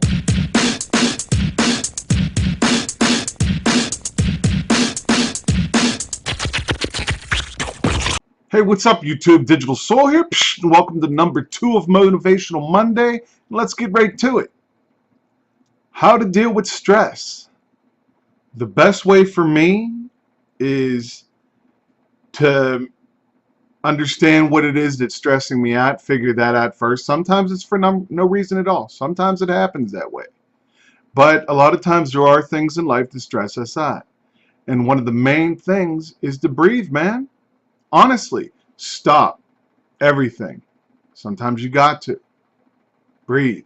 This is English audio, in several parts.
Hey, what's up, YouTube? Digital Soul here, and welcome to number 2 of Motivational Monday. Let's get right to it. How to deal with stress. The best way for me is to understand what it is that's stressing me out, figure that out first. Sometimes it's for no reason at all. Sometimes it happens that way. But a lot of times there are things in life that stress us out. And one of the main things is to breathe, man. Honestly, stop everything. Sometimes you got to breathe.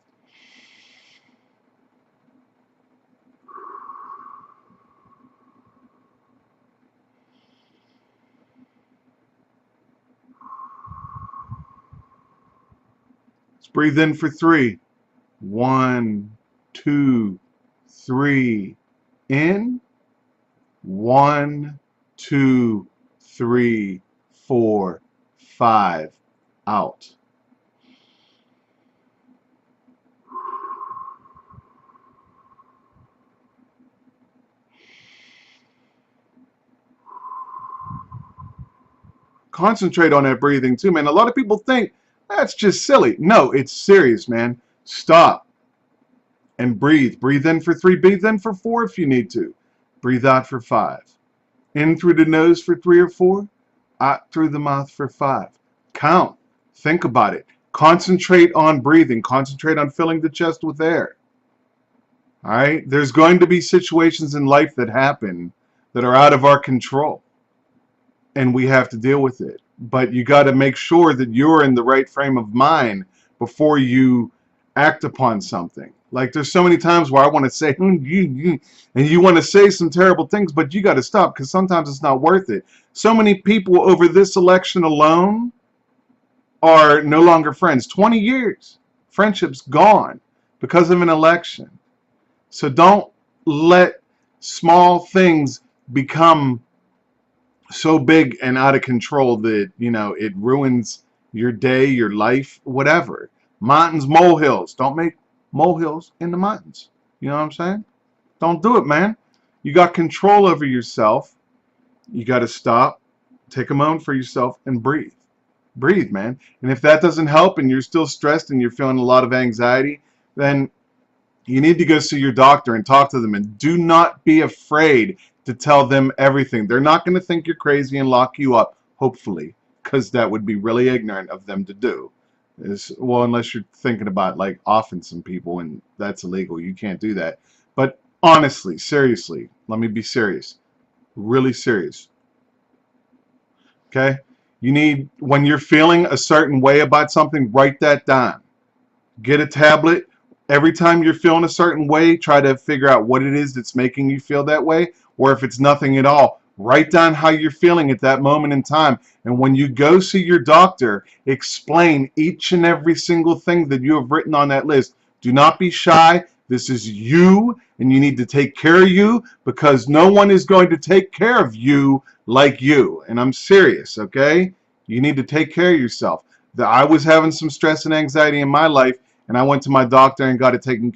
Let's breathe in for 3. 1, 2, 3. In. 1, 2, 3, 4, 5. Out. Concentrate on that breathing too, man. A lot of people think that's just silly. No, it's serious, man. Stop and breathe. Breathe in for 3. Breathe in for 4 if you need to. Breathe out for 5. In through the nose for 3 or 4. Out through the mouth for 5. Count. Think about it. Concentrate on breathing. Concentrate on filling the chest with air. All right? There's going to be situations in life that happen that are out of our control, and we have to deal with it. But you got to make sure that you're in the right frame of mind before you act upon something. Like, there's so many times where I want to say, and you want to say some terrible things, but you got to stop, because sometimes it's not worth it. So many people over this election alone are no longer friends. 20 years. Friendship's gone because of an election. So don't let small things become so big and out of control that, it ruins your day, your life, whatever. Mountains, molehills. Don't make molehills in the mountains. You know what I'm saying? Don't do it, man. You got control over yourself. You got to stop, take a moment for yourself, and breathe. Breathe, man. And if that doesn't help and you're still stressed and you're feeling a lot of anxiety, then you need to go see your doctor and talk to them. And do not be afraid to tell them everything. They're not going to think you're crazy and lock you up, hopefully, because that would be really ignorant of them to do. Well, unless you're thinking about, like, offing some people, and that's illegal. You can't do that. But honestly, seriously, let me be serious. Really serious. Okay? You need, when you're feeling a certain way about something, write that down. Get a tablet. Every time you're feeling a certain way, try to figure out what it is that's making you feel that way, or if it's nothing at all, write down how you're feeling at that moment in time. And when you go see your doctor, explain each and every single thing that you have written on that list. Do not be shy. This is you, and you need to take care of you, because no one is going to take care of you like you. And I'm serious, okay? You need to take care of yourself. I was having some stress and anxiety in my life, and I went to my doctor and got it taken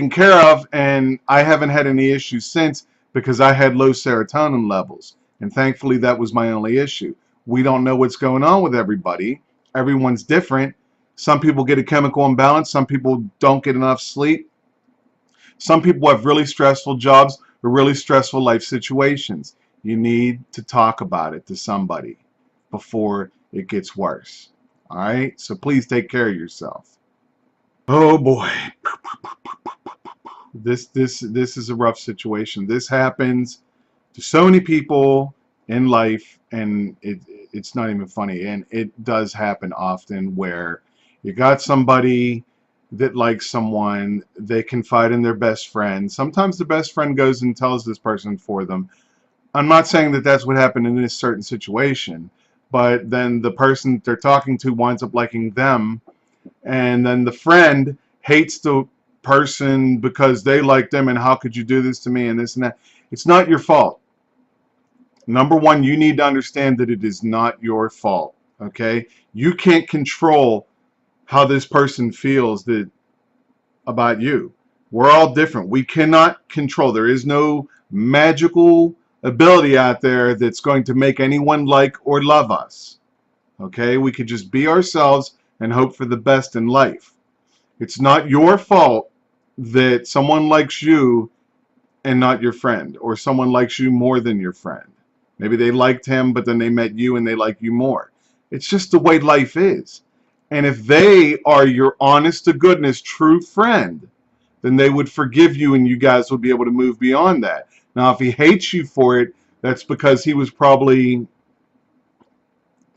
care of, and I haven't had any issues since, because I had low serotonin levels, and thankfully that was my only issue. We don't know what's going on with everybody. Everyone's different. Some people get a chemical imbalance. Some people don't get enough sleep. Some people have really stressful jobs or really stressful life situations. You need to talk about it to somebody before it gets worse. All right? So please take care of yourself. Oh boy. This is a rough situation. This happens to so many people in life, and it's not even funny. And it does happen often, where you got somebody that likes someone, they confide in their best friend. Sometimes the best friend goes and tells this person for them. I'm not saying that that's what happened in this certain situation, but then the person that they're talking to winds up liking them, and then the friend hates the person because they like them, and how could you do this to me, and this and that. It's not your fault. Number one, you need to understand that it is not your fault, okay? You can't control how this person feels about you. We're all different. We cannot control. There is no magical ability out there that's going to make anyone like or love us. Okay? We could just be ourselves and hope for the best in life. It's not your fault that someone likes you and not your friend, or someone likes you more than your friend. Maybe they liked him, but then they met you and they like you more. It's just the way life is. And if they are your honest to goodness true friend, then they would forgive you and you guys would be able to move beyond that. Now, if he hates you for it, that's because he was probably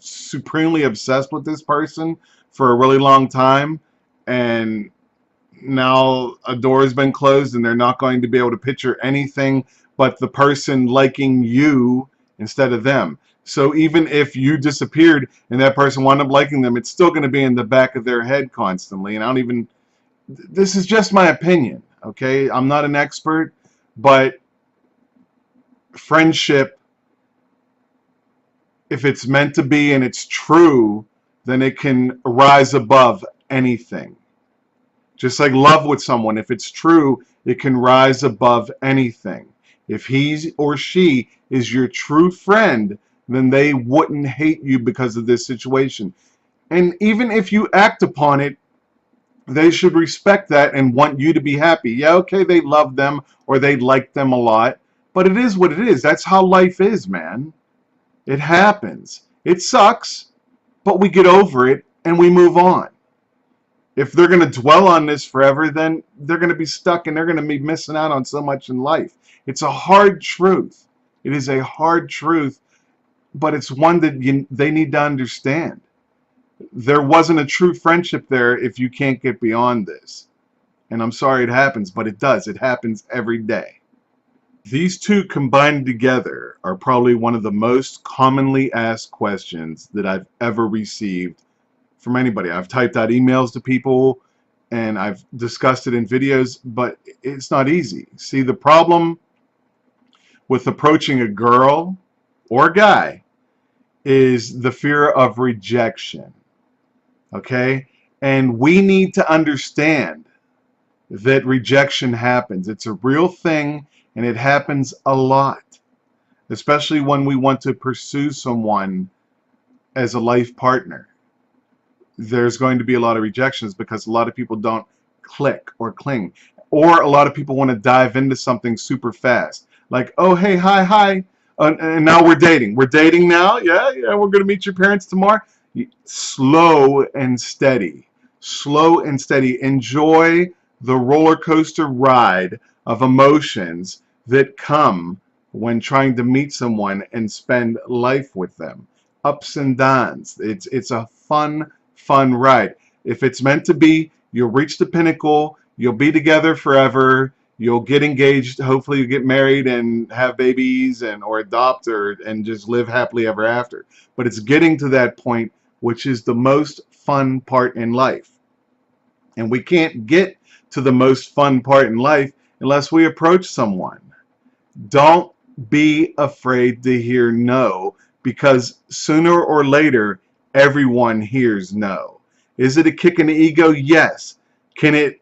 supremely obsessed with this person for a really long time, and now a door has been closed and they're not going to be able to picture anything but the person liking you instead of them. So even if you disappeared and that person wound up liking them, it's still going to be in the back of their head constantly. And I don't even, this is just my opinion, okay? I'm not an expert, but friendship, if it's meant to be and it's true, then it can rise above anything. Just like love with someone, if it's true, it can rise above anything. If he or she is your true friend, then they wouldn't hate you because of this situation. And even if you act upon it, they should respect that and want you to be happy. Yeah, okay, they love them or they like them a lot, but it is what it is. That's how life is, man. It happens. It sucks, but we get over it and we move on. If they're going to dwell on this forever, then they're going to be stuck and they're going to be missing out on so much in life. It's a hard truth. It is a hard truth, but it's one that they need to understand. There wasn't a true friendship there if you can't get beyond this. And I'm sorry it happens, but it does. It happens every day. These two combined together are probably one of the most commonly asked questions that I've ever received from anybody. I've typed out emails to people and I've discussed it in videos, but it's not easy. See, the problem with approaching a girl or guy is the fear of rejection. Okay? And we need to understand that rejection happens. It's a real thing and it happens a lot, especially when we want to pursue someone as a life partner. There's going to be a lot of rejections because a lot of people don't click or cling, or a lot of people want to dive into something super fast, like, oh hey, hi, and now we're dating now, yeah, we're going to meet your parents tomorrow. Slow and steady, enjoy the roller coaster ride of emotions that come when trying to meet someone and spend life with them. Ups and downs. It's a fun ride. If it's meant to be, you'll reach the pinnacle, you'll be together forever, you'll get engaged, hopefully you get married and have babies or adopt and just live happily ever after. But it's getting to that point which is the most fun part in life. And we can't get to the most fun part in life unless we approach someone. Don't be afraid to hear no, because sooner or later, everyone hears no. Is it a kick in the ego? Yes. Can it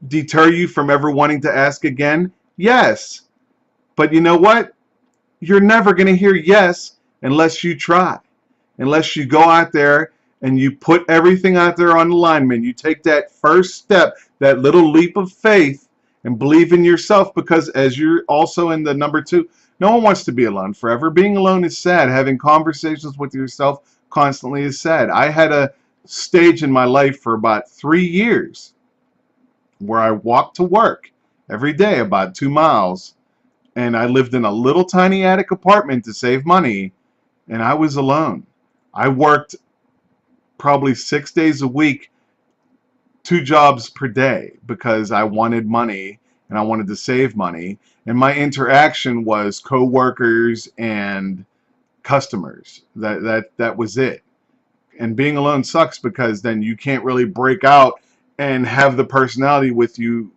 deter you from ever wanting to ask again? Yes. But you know what? You're never going to hear yes unless you try. Unless you go out there and you put everything out there on the line, man. You take that first step, that little leap of faith, and believe in yourself, because as you're also in the number 2, no one wants to be alone forever. Being alone is sad. Having conversations with yourself constantly is sad. I had a stage in my life for about 3 years where I walked to work every day about 2 miles, and I lived in a little tiny attic apartment to save money, and I was alone. I worked probably 6 days a week, 2 jobs per day, because I wanted money and I wanted to save money. And my interaction was co-workers and customers. That was it. And being alone sucks, because then you can't really break out and have the personality with you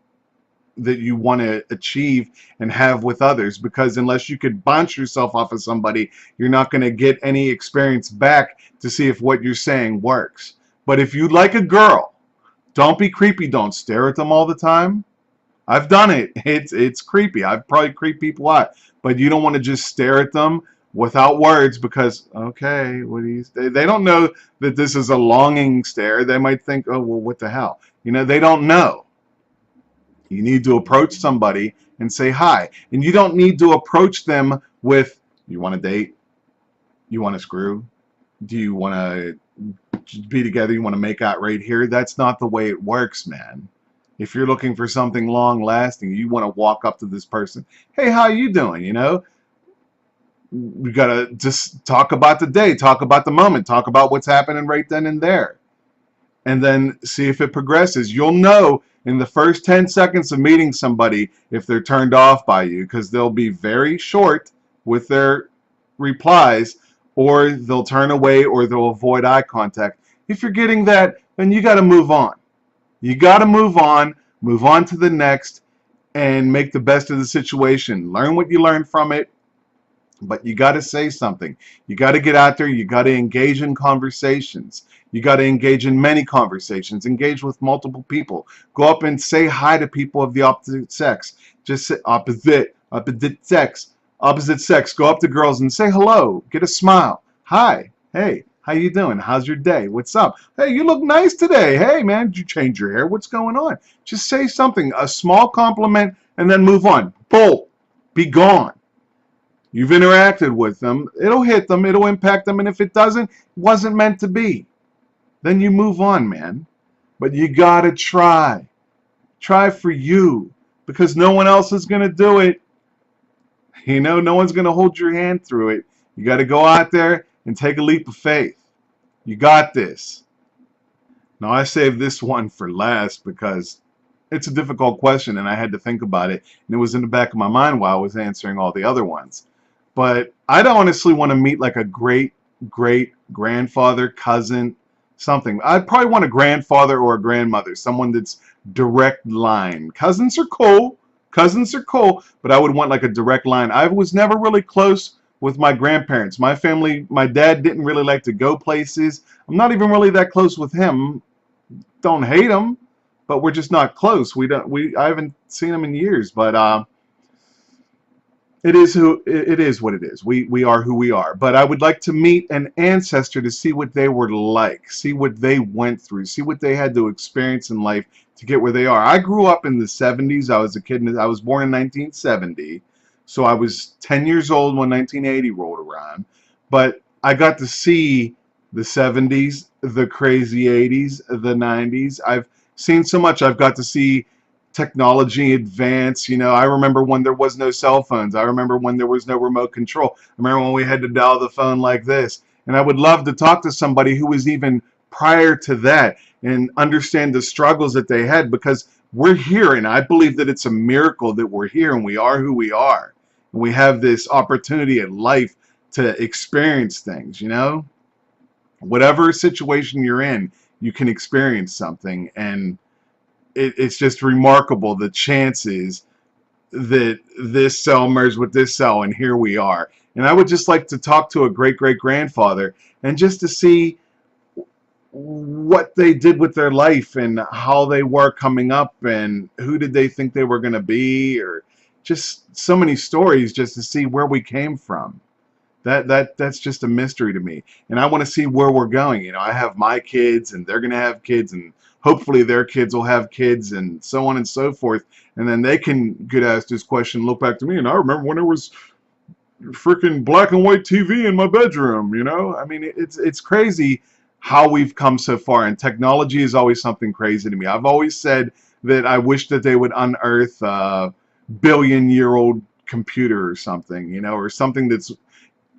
that you want to achieve and have with others, because unless you could bounce yourself off of somebody, you're not going to get any experience back to see if what you're saying works. But if you like a girl, don't be creepy. Don't stare at them all the time. I've done it. It's creepy. I've probably creeped people out. But you don't want to just stare at them without words because, okay, what do you, they don't know that this is a longing stare. They might think, oh, well, what the hell? You know, they don't know. You need to approach somebody and say hi. And you don't need to approach them with, you want to date? You want to screw? Do you want to be together? You want to make out right here? That's not the way it works, man. If you're looking for something long lasting, you want to walk up to this person. Hey, how you doing? You know, we got to just talk about the day, talk about the moment, talk about what's happening right then and there. And then see if it progresses. You'll know in the first 10 seconds of meeting somebody if they're turned off by you, because they'll be very short with their replies, or they'll turn away, or they'll avoid eye contact. If you're getting that, then you got to move on. You got to move on to the next, and make the best of the situation. Learn what you learned from it, but you got to say something. You got to get out there. You got to engage in conversations. You got to engage in many conversations. Engage with multiple people. Go up and say hi to people of the opposite sex. Just say opposite sex. Go up to girls and say hello. Get a smile. Hi. Hey. How you doing? How's your day? What's up? Hey, you look nice today. Hey, man, did you change your hair? What's going on? Just say something, a small compliment, and then move on. Bolt. Be gone. You've interacted with them. It'll hit them. It'll impact them. And if it doesn't, it wasn't meant to be. Then you move on, man. But you got to try. Try for you. Because no one else is going to do it. You know, no one's going to hold your hand through it. You got to go out there and take a leap of faith. You got this. Now, I saved this one for last because it's a difficult question and I had to think about it. And it was in the back of my mind while I was answering all the other ones. But I'd honestly want to meet like a great grandfather, cousin, something. I'd probably want a grandfather or a grandmother, someone that's direct line. Cousins are cool. But I would want like a direct line. I was never really close with my grandparents. My family, my dad didn't really like to go places. I'm not even really that close with him. Don't hate him, but we're just not close. I haven't seen him in years, but it is what it is. We are who we are. But I would like to meet an ancestor to see what they were like, see what they went through, see what they had to experience in life to get where they are. I grew up in the 70s. I was a kid. I was born in 1970. So I was 10 years old when 1980 rolled around. But I got to see the 70s, the crazy 80s, the 90s. I've seen so much. I've got to see technology advance. You know, I remember when there was no cell phones. I remember when there was no remote control. I remember when we had to dial the phone like this. And I would love to talk to somebody who was even prior to that and understand the struggles that they had, because we're here, and I believe that it's a miracle that we're here and we are who we are. And we have this opportunity in life to experience things, you know? Whatever situation you're in, you can experience something, and it's just remarkable the chances that this cell merged with this cell, and here we are. And I would just like to talk to a great-great-grandfather and just to see what they did with their life and how they were coming up and who did they think they were going to be, or just so many stories just to see where we came from. That's just a mystery to me, and I want to see where we're going. You know, I have my kids, and they're gonna have kids, and hopefully their kids will have kids, and so on and so forth. And then they can get asked this question, look back to me, and I remember when there was freaking black and white TV in my bedroom. You know, I mean, it's crazy how we've come so far, and technology is always something crazy to me. I've always said that I wish that they would unearth a billion-year-old computer or something, you know, or something that's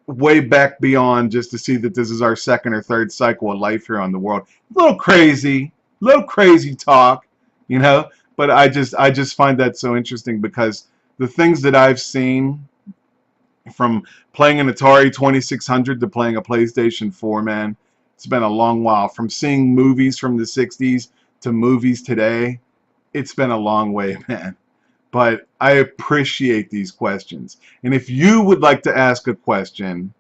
way back beyond, just to see that this is our second or third cycle of life here on the world. A little crazy talk, you know, but I just find that so interesting, because the things that I've seen, from playing an Atari 2600 to playing a PlayStation 4, man, it's been a long while. From seeing movies from the 60s to movies today, it's been a long way, man. But I appreciate these questions. And if you would like to ask a question,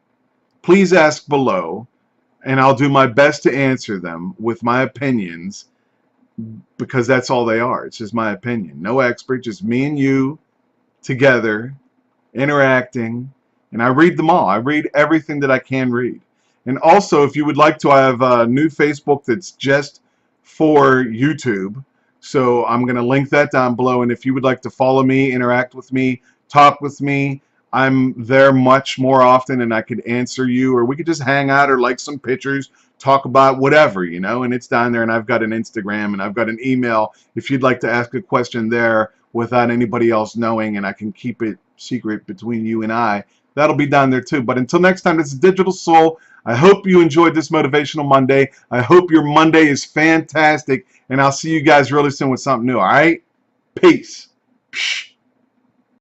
please ask below. and I'll do my best to answer them with my opinions, because that's all they are. It's just my opinion. No expert, just me and you together interacting, and I read them all. I read everything that I can read. And also, if you would like to, I have a new Facebook that's just for YouTube. So I'm going to link that down below. And if you would like to follow me, interact with me, talk with me, I'm there much more often, and I could answer you, or we could just hang out or like some pictures, talk about whatever, you know, and it's down there. And I've got an Instagram, and I've got an email if you'd like to ask a question there without anybody else knowing, and I can keep it secret between you and I. That'll be down there too. But until next time, this is Digital Soul. I hope you enjoyed this Motivational Monday. I hope your Monday is fantastic, and I'll see you guys really soon with something new. All right? Peace.